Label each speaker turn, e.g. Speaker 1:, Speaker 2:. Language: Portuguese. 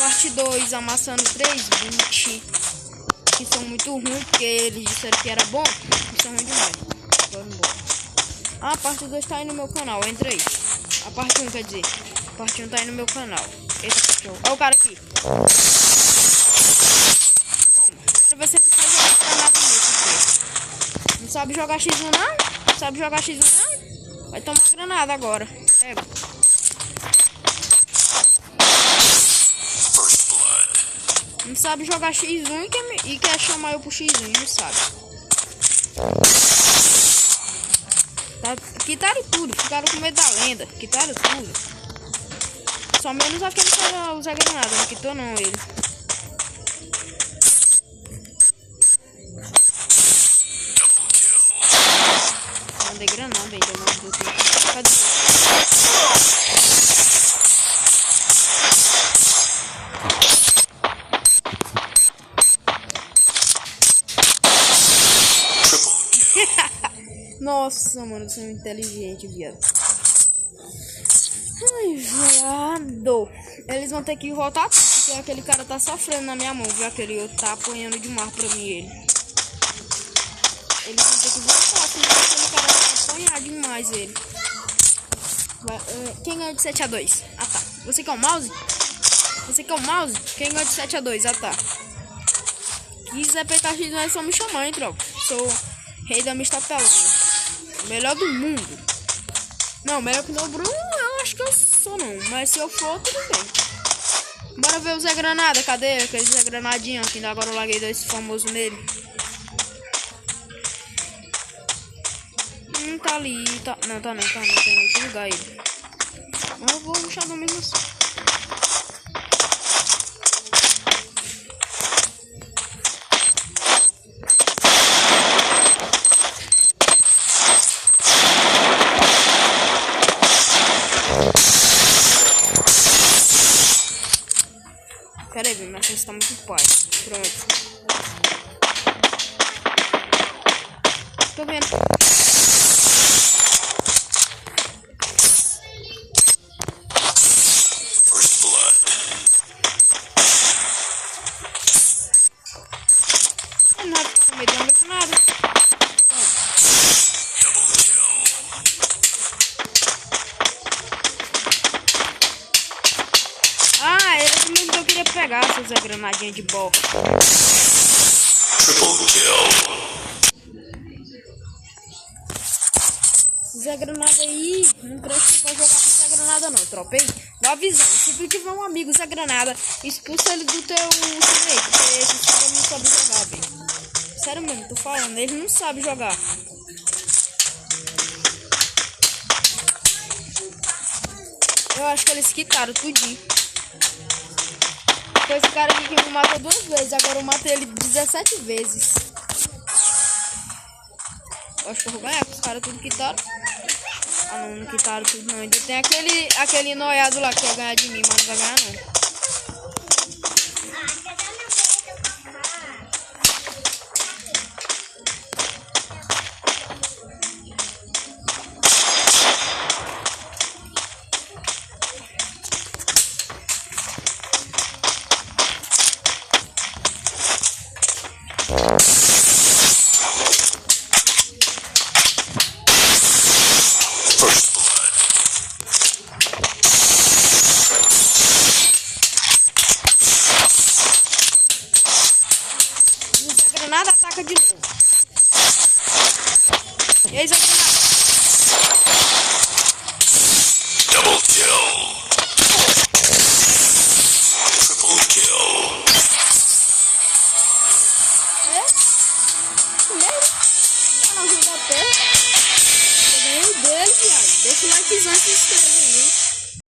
Speaker 1: Parte 2, amassando 3 boot que são muito ruins, porque eles disseram que era bom, e são ruins demais. Agora não vou. A parte 2 tá aí no meu canal, entra aí. A parte 1, quer dizer. A parte 1 tá aí no meu canal. Eita, cachorro. Olha o cara aqui. Quero ver se ele faz nada nisso. Não sabe jogar X1 não? Não sabe jogar X1 não? Vai tomar granada agora. Pega. Não sabe jogar X1 e quer chamar eu pro X1, não sabe. Quitaram tudo, ficaram com medo da lenda. Quitaram tudo. Só menos aquele que usa granada, não quitou não ele. Mandei granada ainda, não deu tempo. Cadê? Nossa, mano, eu sou inteligente, viado. Ai, viado. Eles vão ter que voltar porque aquele cara tá sofrendo na minha mão, viu? Aquele outro tá apanhando demais pra mim, ele. Eles vão ter que voltar, senão aquele cara vai apanhar demais, ele. Quem ganhou de 7-2? Ah, tá. Você quer o mouse? Você quer o mouse? Quem ganhou de 7-2? Ah, tá. Quiser PKX, é só me chamar, hein, tropa. Sou rei da mista pelona. Melhor do mundo. Não, melhor que o Bruno, eu acho que eu sou não. Mas se eu for, tudo bem. Bora ver o Zé Granada. Cadê aquele Zé Granadinho? Que ainda agora eu larguei 2 famosos nele. Tá ali. Tá... Não, tá não. Tem outro lugar ele. Mas eu vou puxar do mesmo assim. Pera aí, minha chance tá muito pai. Pronto. Tô vendo.
Speaker 2: First blood.
Speaker 1: Não vai ficar com medo de uma granada.
Speaker 2: Double kill.
Speaker 1: Ah, era o mesmo que eu queria pegar, seu Zé Granadinha de bola.
Speaker 2: Triple kill.
Speaker 1: Zé Granada aí, não presta pra jogar com Zé Granada não, tropa, hein? Vou avisando, se tu tiver um amigo Zé Granada, expulsa ele do teu time, porque esse cara não sabe jogar, velho. Sério mesmo, tô falando, ele não sabe jogar. Eu acho que eles quitaram tudinho. Foi esse cara aqui que me matou 2 vezes, agora eu matei ele 17 vezes. Eu acho que eu vou ganhar, porque os caras tudo quitaram. Ah não, não quitaram tudo não. Ainda tem aquele noiado lá que ia ganhar de mim, mas não vai ganhar não.
Speaker 2: First blood.
Speaker 1: Zé Granada ataca de novo. E aí, Zé Granada?
Speaker 2: Double kill. Triple kill.
Speaker 1: Não, não dá pé. Eu ganhei dele, viado. Deixa o likezão e se inscreve aí, hein?